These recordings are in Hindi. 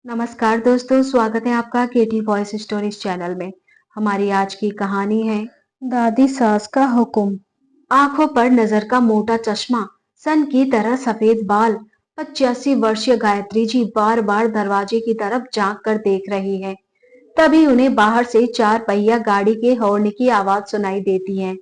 नमस्कार दोस्तों, स्वागत है आपका केटी वॉइस स्टोरीज चैनल में। हमारी आज की कहानी है दादी सास का हुक्म। आंखों पर नजर का मोटा चश्मा, सन की तरह सफेद बाल, 85 वर्षीय गायत्री जी बार बार दरवाजे की तरफ झांक कर देख रही है। तभी उन्हें बाहर से 4 पहिया गाड़ी के हॉर्न की आवाज सुनाई देती है।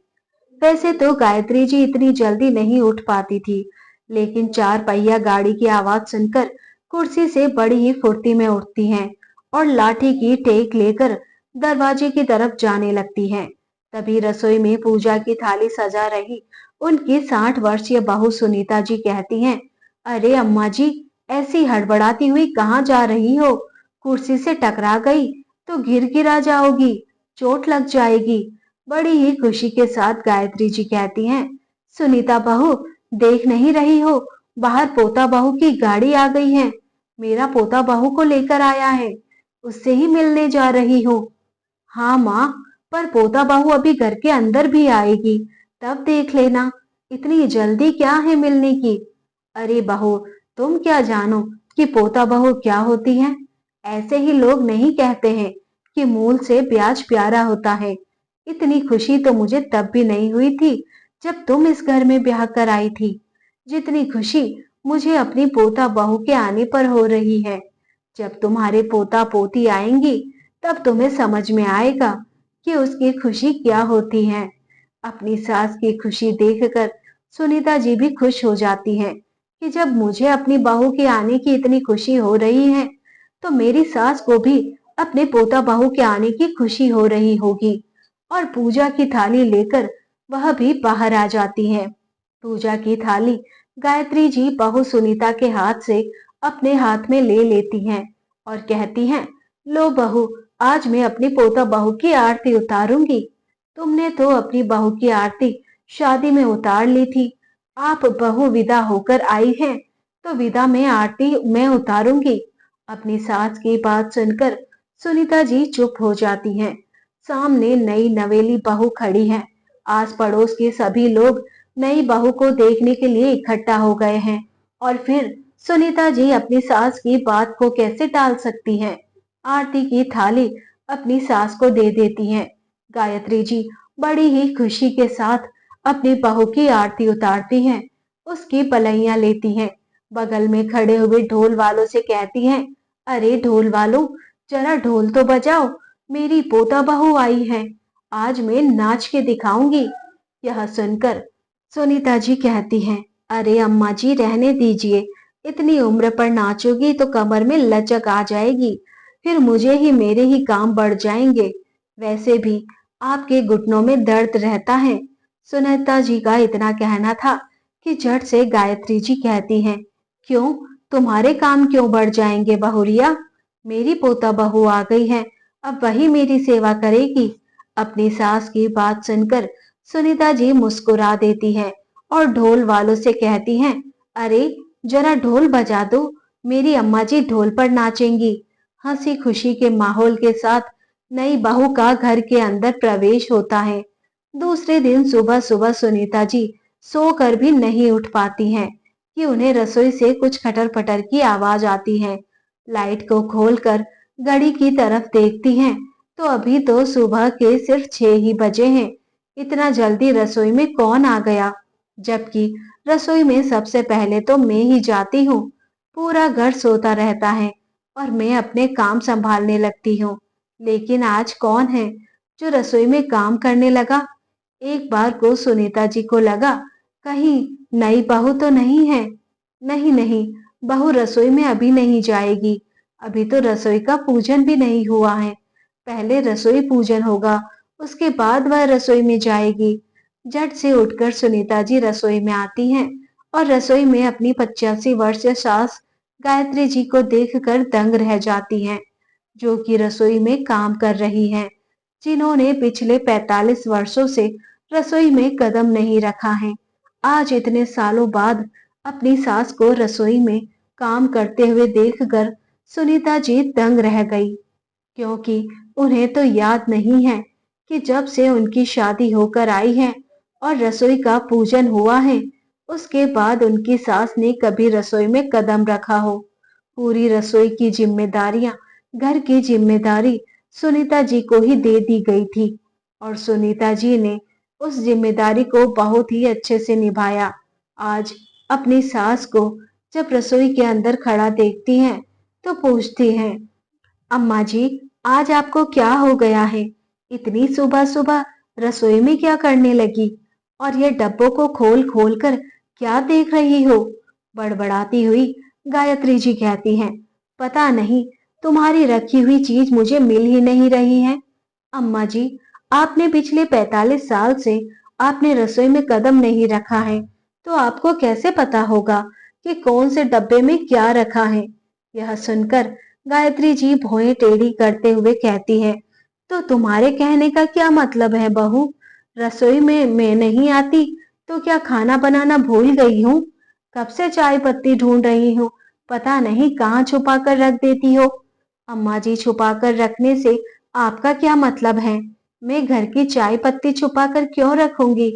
वैसे तो गायत्री जी इतनी जल्दी नहीं उठ पाती थी, लेकिन 4 पहिया गाड़ी की आवाज सुनकर कुर्सी से बड़ी ही फुर्ती में उठती हैं और लाठी की टेक लेकर दरवाजे की तरफ जाने लगती हैं। तभी रसोई में पूजा की थाली सजा रही उनकी 60 वर्षीय बहू सुनीता जी कहती हैं, अरे अम्मा जी, ऐसी हड़बड़ाती हुई कहाँ जा रही हो? कुर्सी से टकरा गई तो गिर गिरा जाओगी, चोट लग जाएगी। बड़ी ही खुशी के साथ गायत्री जी कहती हैं, सुनीता बहू, देख नहीं रही हो, बाहर पोता बहू की गाड़ी आ गई है। मेरा पोता बहू को लेकर आया है, उससे ही मिलने जा रही हो। हाँ माँ, पर पोता बहू अभी घर के अंदर भी आएगी, तब देख लेना। इतनी जल्दी क्या है मिलने की? अरे बहू, तुम क्या जानो कि पोता बहू क्या होती है। ऐसे ही लोग नहीं कहते हैं कि मूल से ब्याज प्यारा होता है। इतनी खुशी तो मुझे तब भी नहीं हुई थी जब तुम इस घर में ब्याह कर आई थी, जितनी खुशी मुझे अपनी पोता बहू के आने पर हो रही है। जब तुम्हारे पोता पोती आएंगी तब तुम्हें समझ में आएगा कि उसकी खुशी क्या होती है। अपनी सास की खुशी देखकर सुनीता जी भी खुश हो जाती हैं कि जब मुझे अपनी बहू के आने की इतनी खुशी हो रही है, तो मेरी सास को भी अपने पोता बहू के आने की खुशी हो रही होगी। और पूजा की थाली लेकर वह भी बाहर आ जाती है। पूजा की थाली गायत्री जी बहू सुनीता के हाथ से अपने हाथ में ले लेती हैं और कहती हैं, लो बहू, आज मैं अपनी पोता बहू की आरती उतारूंगी। तुमने तो अपनी बहू की आरती शादी में उतार ली थी, आप बहू विदा होकर आई हैं, तो विदा में आरती मैं उतारूंगी। अपनी सास की बात सुनकर सुनीता जी चुप हो जाती हैं। सामने नई नवेली बहू खड़ी है। आस पड़ोस के सभी लोग नई बहू को देखने के लिए इकट्ठा हो गए हैं और फिर सुनीता जी अपनी सास की बात को कैसे टाल सकती हैं। आरती की थाली अपनी सास को दे देती हैं। गायत्री जी बड़ी ही खुशी के साथ अपनी बहू की आरती उतारती हैं, उसकी पलैया लेती हैं। बगल में खड़े हुए ढोल वालों से कहती हैं, अरे ढोल वालों, जरा ढोल तो बजाओ, मेरी पोता बहू आई है, आज मैं नाच के दिखाऊंगी। यह सुनकर सुनीता जी कहती हैं, अरे अम्मा जी, रहने दीजिए, इतनी उम्र पर नाचोगी तो कमर में लचक आ जाएगी, फिर मुझे ही मेरे ही काम बढ़ जाएंगे। वैसे भी आपके घुटनों में दर्द रहता है। सुनीता जी का इतना कहना था कि झट से गायत्री जी कहती हैं, क्यों, तुम्हारे काम क्यों बढ़ जाएंगे बहुरिया? मेरी पोता बहू आ गई है, अब वही मेरी सेवा करेगी। अपनी सास की बात सुनकर सुनीता जी मुस्कुरा देती है और ढोल वालों से कहती हैं, अरे जरा ढोल बजा दो, मेरी अम्मा जी ढोल पर नाचेंगी। हंसी खुशी के माहौल के साथ नई बहू का घर के अंदर प्रवेश होता है। दूसरे दिन सुबह सुबह सुनीता जी सोकर भी नहीं उठ पाती हैं कि उन्हें रसोई से कुछ खटर पटर की आवाज आती है। लाइट को खोलकर घड़ी की तरफ देखती हैं तो अभी तो सुबह के सिर्फ 6 ही बजे हैं। इतना जल्दी रसोई में कौन आ गया? जबकि रसोई में सबसे पहले तो मैं ही जाती हूँ। पूरा घर सोता रहता है और मैं अपने काम संभालने लगती हूँ। लेकिन आज कौन है जो रसोई में काम करने लगा? एक बार को सुनीता जी को लगा, कहीं नई बहू तो नहीं है। नहीं नहीं, बहू रसोई में अभी नहीं जाएगी। अभी तो रसोई का पूजन भी नहीं हुआ है। पहले रसोई पूजन होगा, उसके बाद वह रसोई में जाएगी। झट से उठकर सुनीता जी रसोई में आती हैं और रसोई में अपनी 85 वर्षीय सास गायत्री जी को देखकर दंग रह जाती हैं, जो कि रसोई में काम कर रही हैं, जिन्होंने पिछले 45 वर्षों से रसोई में कदम नहीं रखा है। आज इतने सालों बाद अपनी सास को रसोई में काम करते हुए देखकर सुनीता जी दंग रह गई, क्योंकि उन्हें तो याद नहीं है कि जब से उनकी शादी होकर आई है और रसोई का पूजन हुआ है, उसके बाद उनकी सास ने कभी रसोई में कदम रखा हो। पूरी रसोई की जिम्मेदारियां, घर की जिम्मेदारी सुनीता जी को ही दे दी गई थी और सुनीता जी ने उस जिम्मेदारी को बहुत ही अच्छे से निभाया। आज अपनी सास को जब रसोई के अंदर खड़ा देखती हैं तो पूछती हैं, अम्मा जी, आज आपको क्या हो गया है? इतनी सुबह सुबह रसोई में क्या करने लगी? और ये डब्बों को खोल खोल कर क्या देख रही हो? बड़बड़ाती हुई गायत्री जी कहती हैं, पता नहीं, तुम्हारी रखी हुई चीज मुझे मिल ही नहीं रही है। अम्मा जी, आपने पिछले 45 साल से आपने रसोई में कदम नहीं रखा है, तो आपको कैसे पता होगा कि कौन से डब्बे में क्या रखा है? यह सुनकर गायत्री जी भौहें टेढ़ी करते हुए कहती है, तो तुम्हारे कहने का क्या मतलब है बहू? रसोई में मैं नहीं आती तो क्या खाना बनाना भूल गई हूँ? कब से चाय पत्ती ढूंढ रही हूँ, पता नहीं कहाँ छुपा कर रख देती हो। अम्मा जी, छुपा कर रखने से आपका क्या मतलब है? मैं घर की चाय पत्ती छुपा कर क्यों रखूंगी?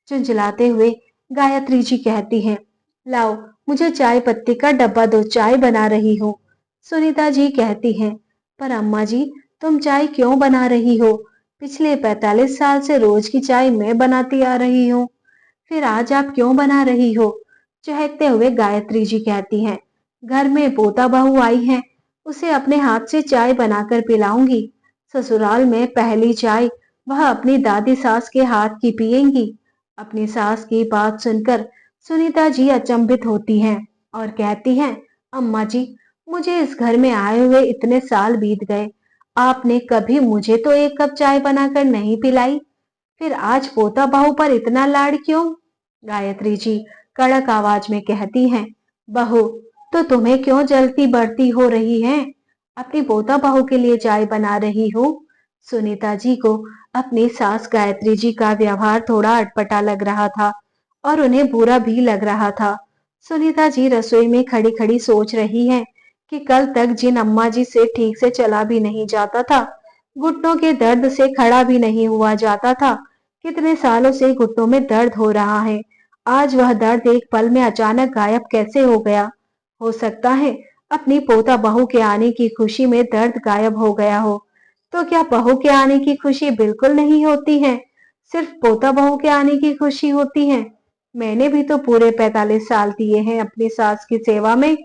झुंझलाते हुए गायत्री जी कहती हैं, लाओ, मुझे चाय पत्ती का डब्बा दो, चाय बना रही हूँ। सुनीता जी कहती हैं, पर अम्मा जी, तुम चाय क्यों बना रही हो? पिछले 45 साल से रोज की चाय मैं बनाती आ रही हूँ, फिर आज आप क्यों बना रही हो? चहकते हुए गायत्री जी कहती हैं, घर में पोता बहू आई है, उसे अपने हाथ से चाय बनाकर पिलाऊंगी। ससुराल में पहली चाय वह अपनी दादी सास के हाथ की पिएंगी। अपनी सास की बात सुनकर सुनीता जी अचंभित होती हैं और कहती हैं, अम्मा जी, मुझे इस घर में आए हुए इतने साल बीत गए, आपने कभी मुझे तो एक कप चाय बनाकर नहीं पिलाई, फिर आज पोता बहू पर इतना लाड़ क्यों? गायत्री जी कड़क आवाज में कहती हैं, बहू, तो तुम्हें क्यों जलती बढ़ती हो रही है? अपनी पोता बहू के लिए चाय बना रही हो। सुनीता जी को अपनी सास गायत्री जी का व्यवहार थोड़ा अटपटा लग रहा था और उन्हें बुरा भी लग रहा था। सुनीता जी रसोई में खड़ी खड़ी सोच रही हैं कि कल तक जिन अम्मा जी से ठीक से चला भी नहीं जाता था, घुटनों के दर्द से खड़ा भी नहीं हुआ जाता था, कितने सालों से घुटनों में दर्द हो रहा है, आज वह दर्द एक पल में अचानक गायब कैसे हो गया? हो सकता है अपनी पोता बहू के आने की खुशी में दर्द गायब हो गया हो। तो क्या बहू के आने की खुशी बिल्कुल नहीं होती है, सिर्फ पोता बहू के आने की खुशी होती है? मैंने भी तो पूरे 45 साल दिए हैं अपनी सास की सेवा में,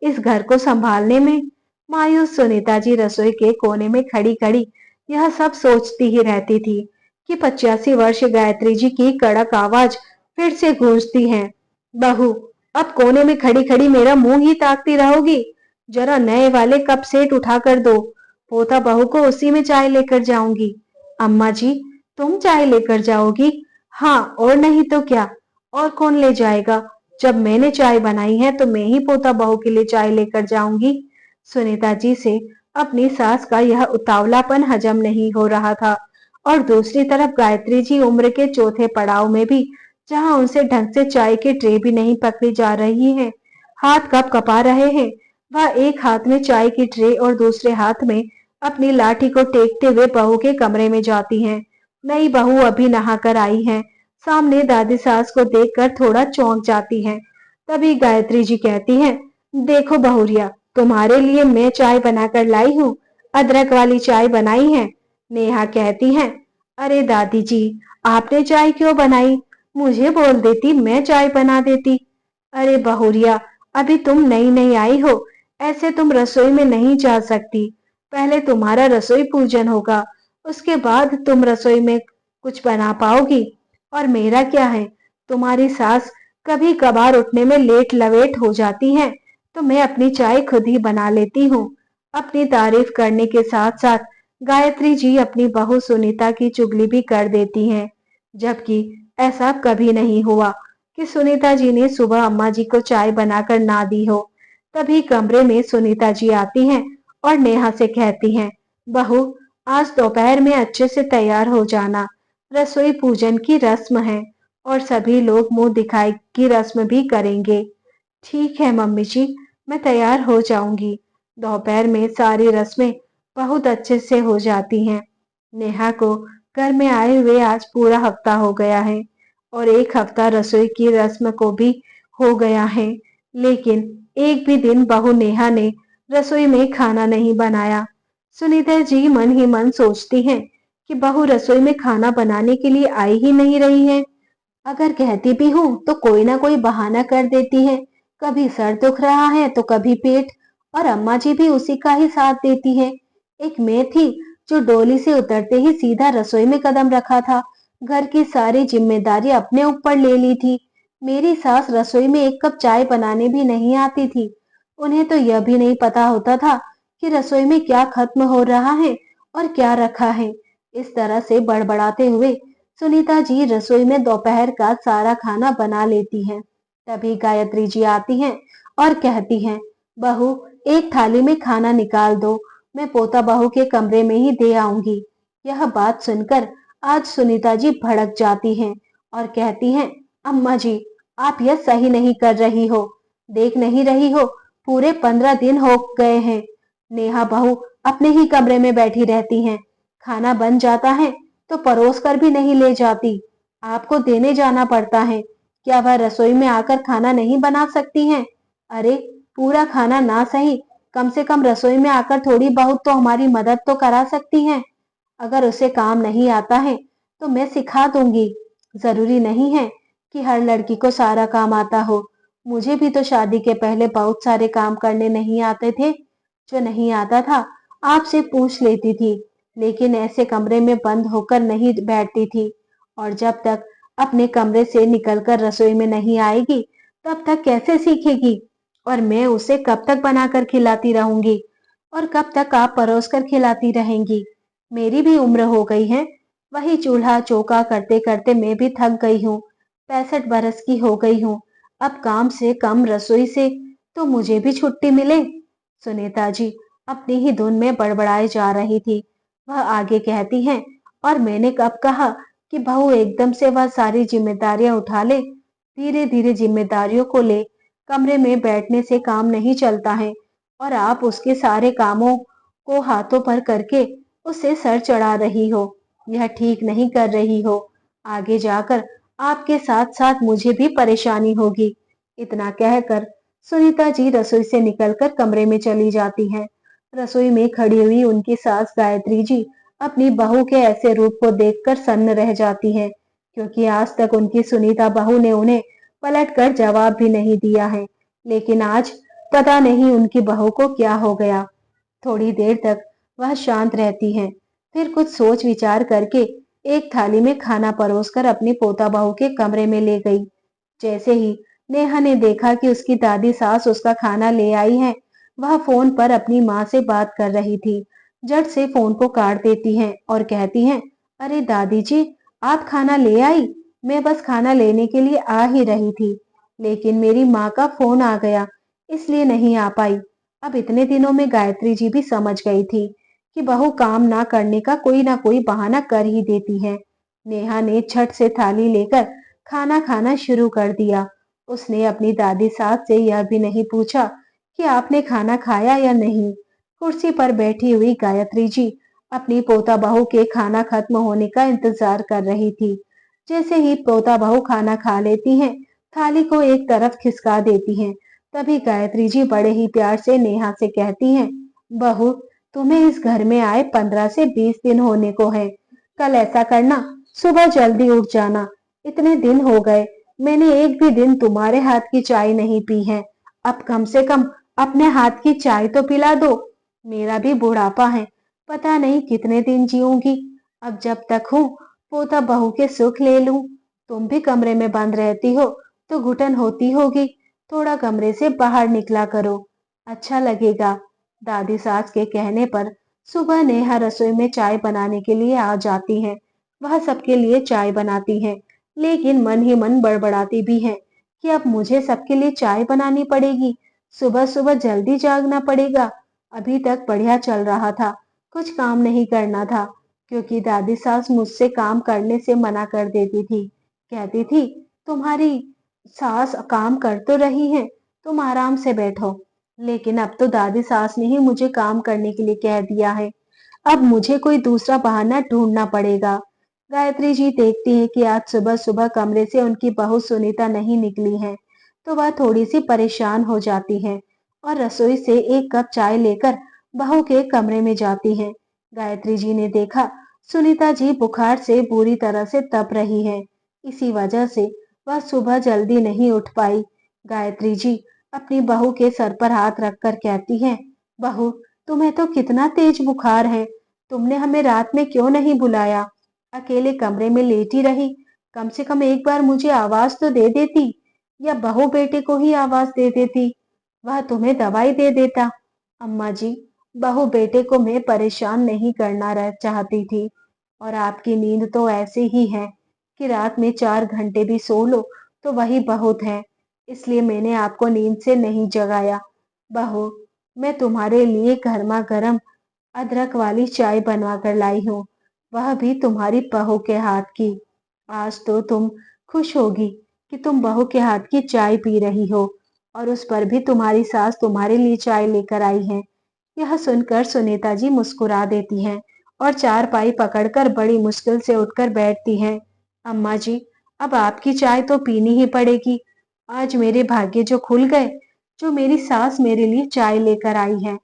इस घर को संभालने में। मायूस सुनीता जी रसोई के कोने में खड़ी खड़ी यह सब सोचती ही रहती थी कि 85 वर्ष गायत्री जी की कड़क आवाज फिर से गूंजती है, बहू, अब कोने में खड़ी खड़ी मेरा मुंह ही ताकती रहोगी? जरा नए वाले कप सेट उठा कर दो, पोता बहू को उसी में चाय लेकर जाऊंगी। अम्मा जी, तुम चाय लेकर जाओगी? हाँ, और नहीं तो क्या, और कौन ले जाएगा? जब मैंने चाय बनाई है तो मैं ही पोता बहू के लिए चाय लेकर जाऊंगी। सुनीता जी से अपनी सास का यह उतावलापन हजम नहीं हो रहा था और दूसरी तरफ गायत्री जी उम्र के चौथे पड़ाव में भी, जहां उनसे ढंग से चाय की ट्रे भी नहीं पकड़ी जा रही है, हाथ कप कपा रहे हैं। वह एक हाथ में चाय की ट्रे और दूसरे हाथ में अपनी लाठी को टेकते हुए बहू के कमरे में जाती हैं। नई बहू अभी नहाकर आई है, सामने दादी सास को देखकर थोड़ा चौंक जाती हैं। तभी गायत्री जी कहती हैं, देखो बहुरिया, तुम्हारे लिए मैं चाय बनाकर लाई हूँ, अदरक वाली चाय बनाई है। नेहा कहती हैं, अरे दादी जी, आपने चाय क्यों बनाई? मुझे बोल देती, मैं चाय बना देती। अरे बहुरिया, अभी तुम नई नई आई हो, ऐसे तुम रसोई में नहीं जा सकती, पहले तुम्हारा रसोई पूजन होगा, उसके बाद तुम रसोई में कुछ बना पाओगी। और मेरा क्या है, तुम्हारी सास कभी कभार उठने में लेट लवेट हो जाती हैं, तो मैं अपनी चाय खुद ही बना लेती हूँ। अपनी तारीफ करने के साथ साथ गायत्री जी अपनी बहू सुनीता की चुगली भी कर देती हैं, जबकि ऐसा कभी नहीं हुआ कि सुनीता जी ने सुबह अम्मा जी को चाय बनाकर ना दी हो। तभी कमरे में सुनीता जी आती हैं और नेहा से कहती हैं, बहू, आज दोपहर में अच्छे से तैयार हो जाना, रसोई पूजन की रस्म है और सभी लोग मुंह दिखाई की रस्म भी करेंगे। ठीक है मम्मी जी, मैं तैयार हो जाऊंगी। दोपहर में सारी रस्में बहुत अच्छे से हो जाती हैं। नेहा को घर में आए हुए आज पूरा हफ्ता हो गया है और एक हफ्ता रसोई की रस्म को भी हो गया है, लेकिन एक भी दिन बहू नेहा ने रसोई में खाना नहीं बनाया। सुनीता जी मन ही मन सोचती हैं कि बहू रसोई में खाना बनाने के लिए आई ही नहीं रही है। अगर कहती भी हूँ तो कोई ना कोई बहाना कर देती है। कभी सर दुख रहा है तो कभी पेट। और अम्मा जी भी उसी का ही साथ देती है। एक मैं थी जो डोली से उतरते ही सीधा रसोई में कदम रखा था। घर की सारी जिम्मेदारी अपने ऊपर ले ली थी। मेरी सास रसोई में एक कप चाय बनाने भी नहीं आती थी। उन्हें तो यह भी नहीं पता होता था कि रसोई में क्या खत्म हो रहा है और क्या रखा है। इस तरह से बड़बड़ाते हुए सुनीता जी रसोई में दोपहर का सारा खाना बना लेती हैं। तभी गायत्री जी आती हैं और कहती हैं, बहू एक थाली में खाना निकाल दो, मैं पोता बहू के कमरे में ही दे आऊंगी। यह बात सुनकर आज सुनीता जी भड़क जाती हैं और कहती हैं, अम्मा जी आप यह सही नहीं कर रही हो। देख नहीं रही हो पूरे 15 दिन हो गए हैं नेहा बहू अपने ही कमरे में बैठी रहती हैं। खाना बन जाता है तो परोस कर भी नहीं ले जाती। आपको देने जाना पड़ता है। क्या वह रसोई में आकर खाना नहीं बना सकती हैं? अरे पूरा खाना ना सही, कम से कम रसोई में आकर थोड़ी बहुत तो हमारी मदद तो करा सकती हैं। अगर उसे काम नहीं आता है तो मैं सिखा दूंगी। जरूरी नहीं है कि हर लड़की को सारा काम आता हो। मुझे भी तो शादी के पहले बहुत सारे काम करने नहीं आते थे। जो नहीं आता था आपसे पूछ लेती थी, लेकिन ऐसे कमरे में बंद होकर नहीं बैठती थी। और जब तक अपने कमरे से निकलकर रसोई में नहीं आएगी तब तक कैसे सीखेगी? और मैं उसे कब तक बनाकर खिलाती रहूंगी? और कब तक आप परोस कर खिलाती रहेंगी? मेरी भी उम्र हो गई है। वही चूल्हा चौका करते करते मैं भी थक गई हूँ। 65 बरस की हो गई हूँ। अब काम से कम रसोई से तो मुझे भी छुट्टी मिले। सुनीता जी अपनी ही धुन में बड़बड़ाए जा रही थी। वह आगे कहती हैं, और मैंने कब कहा कि बहू एकदम से वह सारी जिम्मेदारियां उठा ले। धीरे धीरे जिम्मेदारियों को ले। कमरे में बैठने से काम नहीं चलता है। और आप उसके सारे कामों को हाथों पर करके उसे सर चढ़ा रही हो। यह ठीक नहीं कर रही हो। आगे जाकर आपके साथ साथ मुझे भी परेशानी होगी। इतना कहकर सुनीता जी रसोई से निकलकर कमरे में चली जाती हैं। रसोई में खड़ी हुई उनकी सास गायत्री जी अपनी बहू के ऐसे रूप को देखकर सन्न रह जाती हैं, क्योंकि आज तक उनकी सुनीता बहू ने उन्हें पलटकर जवाब भी नहीं दिया है। लेकिन आज पता नहीं उनकी बहू को क्या हो गया। थोड़ी देर तक वह शांत रहती हैं, फिर कुछ सोच विचार करके एक थाली में खाना परोसकर अपनी पोता बहू के कमरे में ले गई। जैसे ही नेहा ने देखा कि उसकी दादी सास उसका खाना ले आई है, वह फोन पर अपनी माँ से बात कर रही थी। झट से फोन को काट देती हैं और कहती हैं, अरे दादी जी आप खाना ले आई? मैं बस खाना लेने के लिए आ ही रही थी, लेकिन मेरी माँ का फोन आ गया, इसलिए नहीं आ पाई। अब इतने दिनों में गायत्री जी भी समझ गई थी कि बहू काम ना करने का कोई ना कोई बहाना कर ही देती है। नेहा ने झट से थाली लेकर खाना खाना शुरू कर दिया। उसने अपनी दादी सास से यह भी नहीं पूछा कि आपने खाना खाया या नहीं। कुर्सी पर बैठी हुई गायत्री जी अपनी पोता बहू के खाना खत्म होने का इंतजार कर रही थी। जैसे ही पोता बहू खाना खा लेती हैं, थाली को एक तरफ खिसका देती हैं। तभी गायत्री जी बड़े ही प्यार से नेहा से कहती हैं, बहू तुम्हें इस घर में आए 15 से 20 दिन होने को है। कल ऐसा करना, सुबह जल्दी उठ जाना। इतने दिन हो गए मैंने एक भी दिन तुम्हारे हाथ की चाय नहीं पी है। अब कम से कम अपने हाथ की चाय तो पिला दो। मेरा भी बुढ़ापा है, पता नहीं कितने दिन जीऊंगी। अब जब तक हूँ पोता बहू के सुख ले लूं। तुम भी कमरे में बंद रहती हो तो घुटन होती होगी, थोड़ा कमरे से बाहर निकला करो, अच्छा लगेगा। दादी सास के कहने पर सुबह नेहा रसोई में चाय बनाने के लिए आ जाती है। वह सबके लिए चाय बनाती है, लेकिन मन ही मन बड़बड़ाती भी है कि अब मुझे सबके लिए चाय बनानी पड़ेगी। सुबह सुबह जल्दी जागना पड़ेगा। अभी तक बढ़िया चल रहा था, कुछ काम नहीं करना था, क्योंकि दादी सास मुझसे काम करने से मना कर देती थी। कहती थी, तुम्हारी सास काम कर तो रही है, तुम आराम से बैठो। लेकिन अब तो दादी सास ने ही मुझे काम करने के लिए कह दिया है। अब मुझे कोई दूसरा बहाना ढूंढना पड़ेगा। गायत्री जी देखती है कि आज सुबह सुबह कमरे से उनकी बहू सुनीता नहीं निकली है, तो वह थोड़ी सी परेशान हो जाती है और रसोई से एक कप चाय लेकर बहू के कमरे में जाती हैं। गायत्री जी ने देखा सुनीता जी बुखार से बुरी तरह से तप रही है। इसी वजह से वह सुबह जल्दी नहीं उठ पाई। गायत्री जी अपनी बहू के सर पर हाथ रखकर कहती हैं, बहू, तुम्हें तो कितना तेज बुखार है। तुमने हमें रात में क्यों नहीं बुलाया? अकेले कमरे में लेटी रही। कम से कम एक बार मुझे आवाज तो दे देती, या बहू बेटे को ही आवाज दे देती, वह तुम्हें दवाई दे देता। अम्मा जी, बहू बेटे को मैं परेशान नहीं करना रह चाहती थी, और आपकी नींद तो ऐसे ही है कि रात में 4 घंटे भी सो लो तो वही बहुत है। इसलिए मैंने आपको नींद से नहीं जगाया। बहू, मैं तुम्हारे लिए गर्मा गर्म अदरक वाली चाय बनवा कर लाई हूँ, वह भी तुम्हारी बहू के हाथ की। आज तो तुम खुश होगी कि तुम बहू के हाथ की चाय पी रही हो, और उस पर भी तुम्हारी सास तुम्हारे लिए चाय लेकर आई है। यह सुनकर सुनीता जी मुस्कुरा देती हैं और चारपाई पकड़कर बड़ी मुश्किल से उठकर बैठती हैं। अम्मा जी, अब आपकी चाय तो पीनी ही पड़ेगी। आज मेरे भाग्य जो खुल गए, जो मेरी सास मेरे लिए चाय लेकर आई है।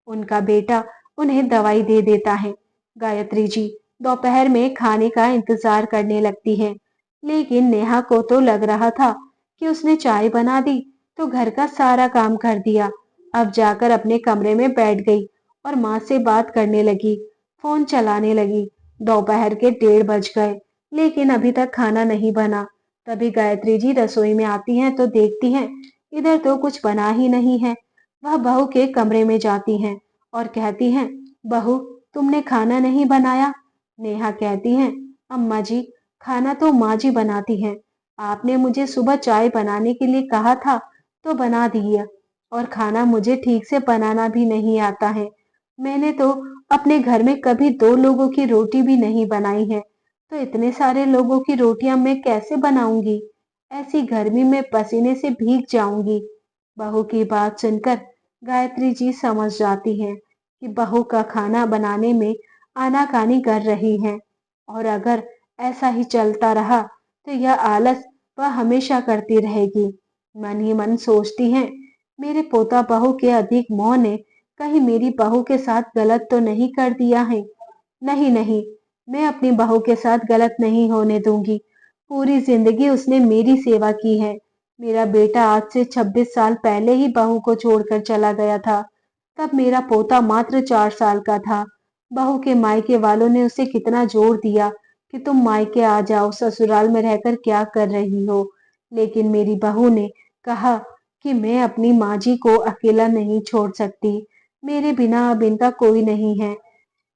उनका बेटा उन्हें दवाई दे देता है। गायत्री जी दोपहर में खाने का इंतजार करने लगती है, लेकिन नेहा को तो लग रहा था कि उसने चाय बना दी तो घर का सारा काम कर दिया। अब जाकर अपने कमरे में बैठ गई और माँ से बात करने लगी, फोन चलाने लगी। दोपहर के 1:30 बज गए, लेकिन अभी तक खाना नहीं बना। तभी गायत्री जी रसोई में आती हैं तो देखती हैं इधर तो कुछ बना ही नहीं है। वह बहू के कमरे में जाती हैं और कहती हैं, बहू, तुमने खाना नहीं बनाया? नेहा कहती हैं, अम्मा जी, खाना तो माँ जी बनाती हैं। आपने मुझे सुबह चाय बनाने के लिए कहा था तो बना दिया, और खाना मुझे ठीक से बनाना भी नहीं आता है। मैंने तो अपने घर में कभी 2 लोगों की रोटी भी नहीं बनाई है, तो इतने सारे लोगों की रोटियां मैं कैसे बनाऊंगी? ऐसी गर्मी में पसीने से भीग जाऊंगी। बहू की बात सुनकर गायत्री जी समझ जाती हैं कि बहू का खाना बनाने में आनाकानी कर रही है, और अगर ऐसा ही चलता रहा तो यह आलस वह हमेशा करती रहेगी। मन ही मन सोचती हैं, मेरे पोता बहू के अधिक मोह ने कहीं मेरी बहू के साथ गलत तो नहीं कर दिया है। नहीं नहीं, मैं अपनी बहू के साथ गलत नहीं होने दूंगी। पूरी जिंदगी उसने मेरी सेवा की है। मेरा बेटा आज से 26 साल पहले ही बहू को छोड़कर चला गया था। तब मेरा पोता मात्र 4 साल का था। बहू के मायके वालों ने उसे कितना जोर दिया कि तुम मायके आ जाओ, ससुराल में रहकर क्या कर रही हो। लेकिन मेरी बहू ने कहा कि मैं अपनी माँ जी को अकेला नहीं छोड़ सकती। मेरे बिना अब इनका कोई नहीं है।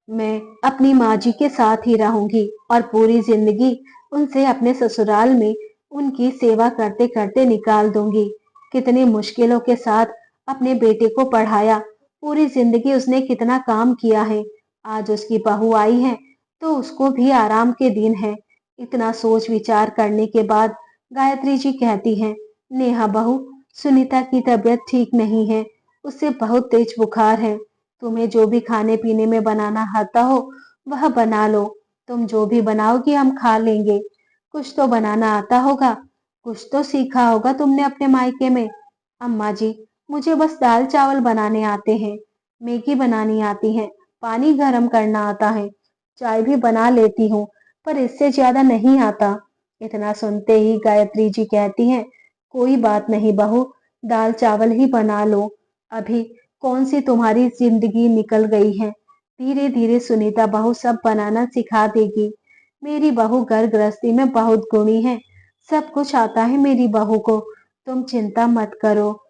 मैं अपनी माँ जी के साथ ही रहूंगी और पूरी जिंदगी उनसे अपने ससुराल में उनकी सेवा करते करते निकाल दूंगी। कितनी मुश्किलों के साथ अपने बेटे को पढ़ाया, पूरी जिंदगी उसने कितना काम किया है। आज उसकी बहू आई है तो उसको भी आराम के दिन है। इतना सोच विचार करने के बाद गायत्री जी कहती हैं, नेहा बहू, सुनीता की तबीयत ठीक नहीं है, उससे बहुत तेज बुखार है। तुम्हें जो भी खाने पीने में बनाना आता हो वह बना लो। तुम जो भी बनाओगी हम खा लेंगे। कुछ तो बनाना आता होगा, कुछ तो सीखा होगा तुमने अपने मायके में। अम्मा जी, मुझे बस दाल चावल बनाने आते हैं, मैगी बनानी आती है, पानी गर्म करना आता है, चाय भी बना लेती हूँ, पर इससे ज्यादा नहीं आता। इतना सुनते ही गायत्री जी कहती हैं, कोई बात नहीं बहू, दाल चावल ही बना लो। अभी कौन सी तुम्हारी जिंदगी निकल गई है, धीरे धीरे सुनीता बहू सब बनाना सिखा देगी। मेरी बहू घर गृहस्थी में बहुत गुणी है, सब कुछ आता है मेरी बहू को। तुम चिंता मत करो।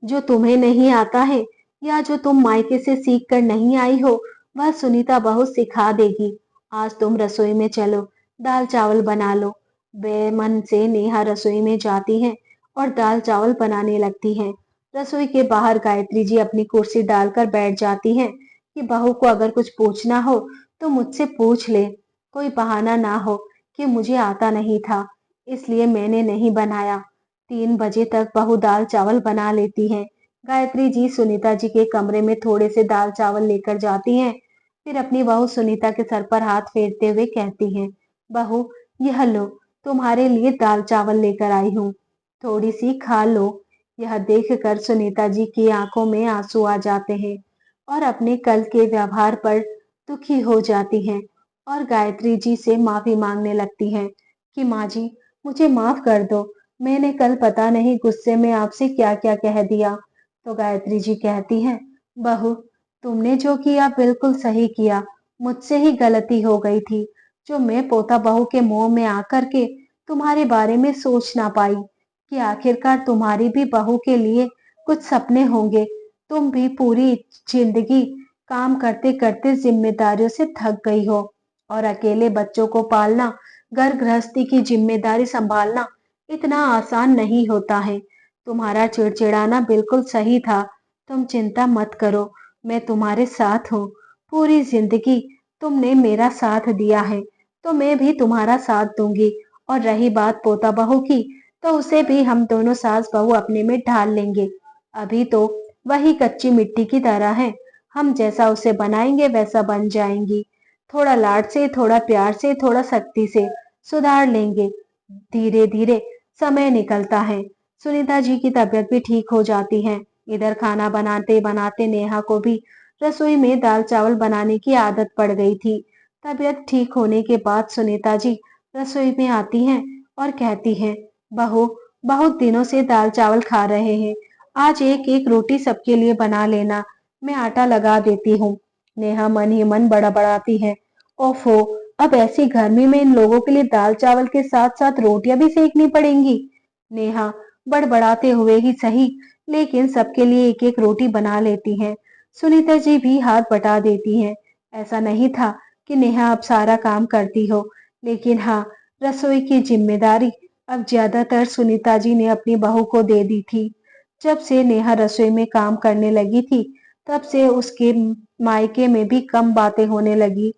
जो तुम्हें नहीं आता है या जो तुम मायके से सीख कर नहीं आई हो, वह सुनीता बहू सिखा देगी। आज तुम रसोई में चलो, दाल चावल बना लो। बेमन से नेहा रसोई में जाती है और दाल चावल बनाने लगती है। रसोई के बाहर गायत्री जी अपनी कुर्सी डालकर बैठ जाती हैं कि बहू को अगर कुछ पूछना हो तो मुझसे पूछ ले। कोई बहाना ना हो कि मुझे आता नहीं था, इसलिए मैंने नहीं बनाया। 3 बजे तक बहू दाल चावल बना लेती है। गायत्री जी सुनीता जी के कमरे में थोड़े से दाल चावल लेकर जाती हैं। फिर अपनी बहू सुनीता के सर पर हाथ फेरते हुए कहती हैं, बहू, यह लो, तुम्हारे लिए दाल चावल लेकर आई हूँ, थोड़ी सी खा लो। यह देखकर सुनीता जी की आंखों में आंसू आ जाते हैं और अपने कल के व्यवहार पर दुखी हो जाती हैं और गायत्री जी से माफी मांगने लगती हैं कि माँ जी, मुझे माफ कर दो। मैंने कल पता नहीं गुस्से में आपसे क्या क्या कह दिया। तो गायत्री जी कहती हैं, बहू, तुमने जो किया बिल्कुल सही किया। मुझसे ही गलती हो गई थी, जो मैं पोता बहू के मुंह में आकर के तुम्हारे बारे में सोच ना पाई कि आखिरकार तुम्हारी भी बहू के लिए कुछ सपने होंगे। तुम भी पूरी जिंदगी काम करते करते जिम्मेदारियों से थक गई हो और अकेले बच्चों को पालना, घर गृहस्थी की जिम्मेदारी संभालना इतना आसान नहीं होता है। तुम्हारा चिड़चिड़ाना बिल्कुल सही था। तुम चिंता मत करो, मैं तुम्हारे साथ हूँ। पूरी जिंदगी तुमने मेरा साथ दिया है, तो मैं भी तुम्हारा साथ दूंगी। और रही बात पोता बहू की, तो उसे भी हम दोनों सास बहू अपने में ढाल लेंगे। अभी तो वही कच्ची मिट्टी की तरह है, हम जैसा उसे बनाएंगे वैसा बन जाएंगी। थोड़ा लाड से, थोड़ा प्यार से, थोड़ा सख्ती से सुधार लेंगे। धीरे धीरे समय निकलता है, सुनीता जी की तबीयत भी ठीक हो जाती है। इधर खाना बनाते बनाते नेहा को भी रसोई में दाल चावल बनाने की आदत पड़ गई थी। तबीयत ठीक होने के बाद सुनीता जी रसोई में आती हैं और कहती हैं, बहू, बहुत दिनों से दाल चावल खा रहे हैं, आज एक एक रोटी सबके लिए बना लेना, मैं आटा लगा देती हूँ। नेहा मन ही मन बड़बड़ाती है, ओफो, अब ऐसी गर्मी में इन लोगों के लिए दाल चावल के साथ साथ रोटियां भी सेकनी पड़ेंगी। नेहा बड़बड़ाते हुए ही सही, लेकिन सबके लिए एक एक रोटी बना लेती हैं। सुनीता जी भी हाथ बटा देती हैं। ऐसा नहीं था कि नेहा अब सारा काम करती हो, लेकिन हाँ, रसोई की जिम्मेदारी अब ज्यादातर सुनीता जी ने अपनी बहू को दे दी थी। जब से नेहा रसोई में काम करने लगी थी, तब से उसके मायके में भी कम बातें होने लगी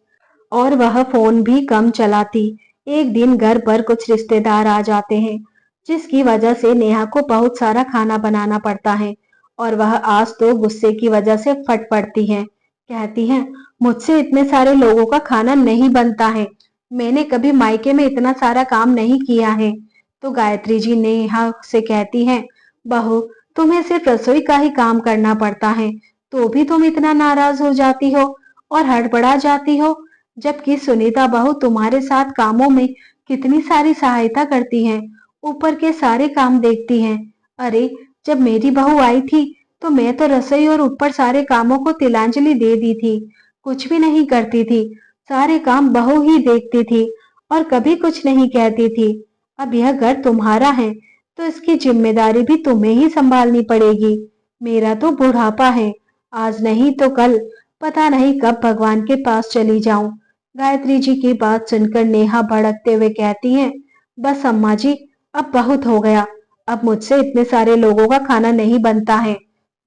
और वह फोन भी कम चलाती। एक दिन घर पर कुछ रिश्तेदार आ जाते हैं, जिसकी वजह से नेहा को बहुत सारा खाना बनाना पड़ता है और वह आज तो गुस्से की वजह से फट पड़ती है। कहती है, मुझसे इतने सारे लोगों का खाना नहीं बनता है, मैंने कभी मायके में इतना सारा काम नहीं किया है। तो गायत्री जी नेहा से कहती है, बहू, तुम्हें सिर्फ रसोई का ही काम करना पड़ता है, तो भी तुम इतना नाराज हो जाती हो और हड़बड़ा जाती हो, जबकि सुनीता बहू तुम्हारे साथ कामों में कितनी सारी सहायता करती हैं, ऊपर के सारे काम देखती हैं। अरे, जब मेरी बहू आई थी, तो मैं तो रसोई और ऊपर सारे कामों को तिलांजलि दे दी थी, कुछ भी नहीं करती थी, सारे काम बहू ही देखती थी और कभी कुछ नहीं कहती थी। अब यह घर तुम्हारा है, तो इसकी जिम्मेदारी भी तुम्हें ही संभालनी पड़ेगी। मेरा तो बुढ़ापा है, आज नहीं तो कल, पता नहीं कब भगवान के पास चली जाऊं। गायत्री जी की बात सुनकर नेहा भड़कते हुए कहती है, बस अम्मा जी, अब बहुत हो गया, अब मुझसे इतने सारे लोगों का खाना नहीं बनता है।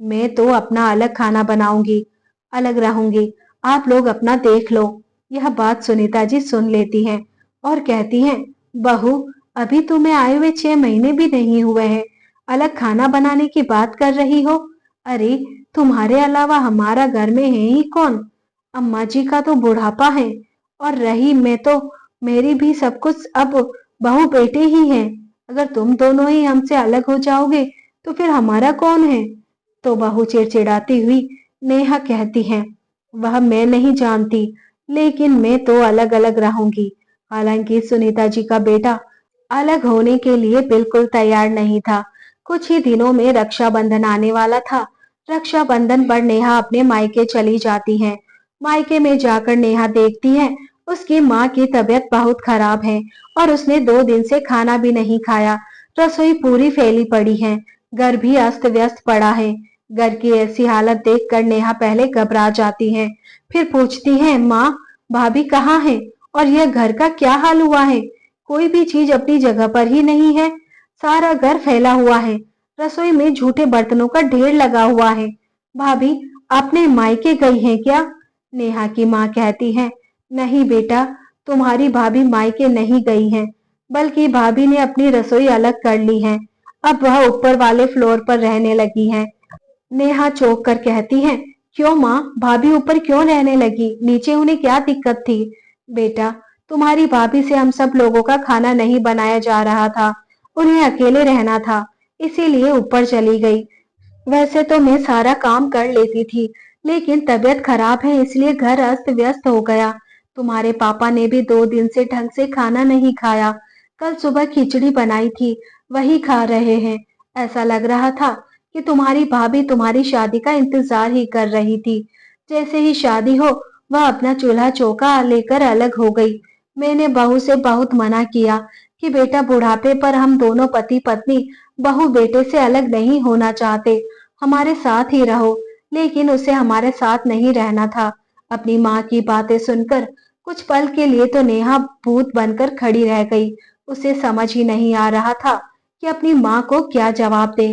मैं तो अपना अलग खाना बनाऊंगी, अलग रहूंगी, आप लोग अपना देख लो। यह बात सुनीता जी सुन लेती हैं और कहती हैं, बहू, अभी तुम्हें आए हुए 6 महीने भी नहीं हुए हैं, अलग खाना बनाने की बात कर रही हो। अरे, तुम्हारे अलावा हमारा घर में है ही कौन? अम्मा जी का तो बुढ़ापा है और रही मैं तो, मेरी भी सब कुछ अब बहू बेटे ही हैं। अगर तुम दोनों ही हमसे अलग हो जाओगे, तो फिर हमारा कौन है? तो बहू चिड़चिड़ाती हुई नेहा कहती है, वह मैं नहीं जानती, लेकिन मैं तो अलग अलग रहूंगी। हालांकि सुनीता जी का बेटा अलग होने के लिए बिल्कुल तैयार नहीं था। कुछ ही दिनों में रक्षाबंधन आने वाला था। रक्षाबंधन पर नेहा अपने मायके चली जाती है। मायके में जाकर नेहा देखती है, उसकी माँ की तबीयत बहुत खराब है और उसने 2 दिन से खाना भी नहीं खाया। रसोई पूरी फैली पड़ी है, घर भी अस्त व्यस्त पड़ा है। घर की ऐसी हालत देखकर नेहा पहले घबरा जाती है, फिर पूछती है, माँ, भाभी कहाँ है और यह घर का क्या हाल हुआ है? कोई भी चीज अपनी जगह पर ही नहीं है, सारा घर फैला हुआ है, रसोई में झूठे बर्तनों का ढेर लगा हुआ है। भाभी, आपने मायके गई हैं क्या? नेहा की माँ कहती है, नहीं बेटा, तुम्हारी भाभी मायके नहीं गई है, बल्कि भाभी ने अपनी रसोई अलग कर ली है। अब वह ऊपर वाले फ्लोर पर रहने लगी है। नेहा चौंक कर कहती है, क्यों माँ, भाभी ऊपर क्यों रहने लगी? नीचे उन्हें क्या दिक्कत थी? बेटा, तुम्हारी भाभी से हम सब लोगों का खाना नहीं बनाया जा रहा था, उन्हें अकेले रहना था, इसीलिए ऊपर चली गई। वैसे तो मैं सारा काम कर लेती थी, लेकिन तबीयत खराब है इसलिए घर अस्त व्यस्त हो गया। तुम्हारे पापा ने भी 2 दिन से ढंग से खाना नहीं खाया। कल सुबह खिचड़ी बनाई थी, वही खा रहे हैं। ऐसा लग रहा था कि तुम्हारी भाभी तुम्हारी शादी का इंतजार ही कर रही थी। जैसे ही शादी हो, वह अपना चूल्हा चौका लेकर अलग हो गई। मैंने बहू से बहुत मना किया कि बेटा बुढ़ापे पर हम दोनों पति पत्नी बहू बेटे से अलग नहीं होना चाहते, हमारे साथ ही रहो। लेकिन उसे हमारे साथ नहीं रहना था। अपनी माँ की बातें सुनकर कुछ पल के लिए तो नेहा भूत बनकर खड़ी रह गई। उसे समझ ही नहीं आ रहा था कि अपनी माँ को क्या जवाब दे,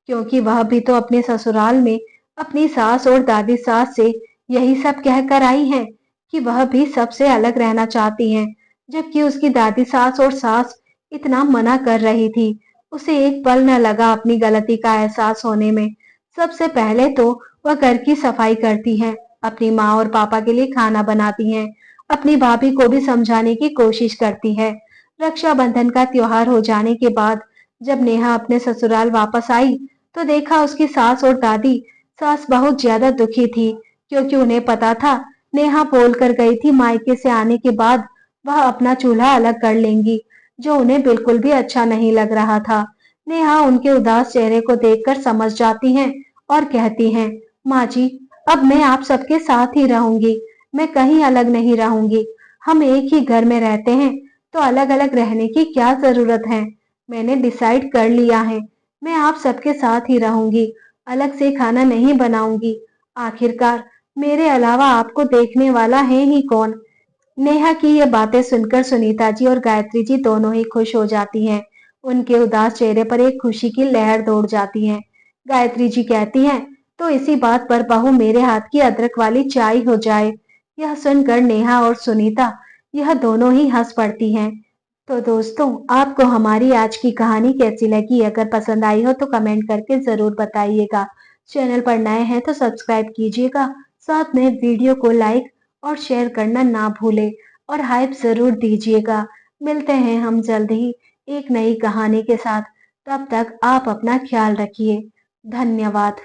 क्योंकि वह भी तो अपने ससुराल में अपनी सास और दादी सास से यही सब कहकर आई है कि वह भी सबसे अलग रहना चाहती हैं, जबकि उसकी दादी सास और सास इतना मना कर रही थी। उसे एक पल न लगा अपनी गलती का एहसास होने में। सबसे पहले तो वह घर की सफाई करती है, अपनी माँ और पापा के लिए खाना बनाती हैं, अपनी भाभी को भी समझाने की कोशिश करती है। रक्षाबंधन का त्योहार हो जाने के बाद जब नेहा अपने ससुराल वापस आई, तो देखा उसकी सास और दादी सास बहुत ज्यादा दुखी थी, क्योंकि उन्हें पता था नेहा बोल कर गई थी मायके से आने के बाद वह अपना चूल्हा अलग कर लेंगी, जो उन्हें बिल्कुल भी अच्छा नहीं लग रहा था। नेहा उनके उदास चेहरे को देखकर समझ जाती हैं और कहती हैं, माँ जी, अब मैं आप सबके साथ ही रहूंगी, मैं कहीं अलग नहीं रहूंगी। हम एक ही घर में रहते हैं, तो अलग अलग रहने की क्या जरूरत है। मैंने डिसाइड कर लिया है, मैं आप सबके साथ ही रहूंगी, अलग से खाना नहीं बनाऊंगी। आखिरकार मेरे अलावा आपको देखने वाला है ही कौन। नेहा की ये बातें सुनकर सुनीता जी और गायत्री जी दोनों ही खुश हो जाती हैं। उनके उदास चेहरे पर एक खुशी की लहर दौड़ जाती है। गायत्री जी कहती हैं, तो इसी बात पर बहू मेरे हाथ की अदरक वाली चाय हो जाए। यह सुनकर नेहा और सुनीता यह दोनों ही हंस पड़ती हैं। तो दोस्तों, आपको हमारी आज की कहानी कैसी लगी? अगर पसंद आई हो तो कमेंट करके जरूर बताइएगा। चैनल पर नए हैं तो सब्सक्राइब कीजिएगा। साथ में वीडियो को लाइक और शेयर करना ना भूले और हाइप जरूर दीजिएगा। मिलते हैं हम जल्द ही एक नई कहानी के साथ। तब तक आप अपना ख्याल रखिए। धन्यवाद।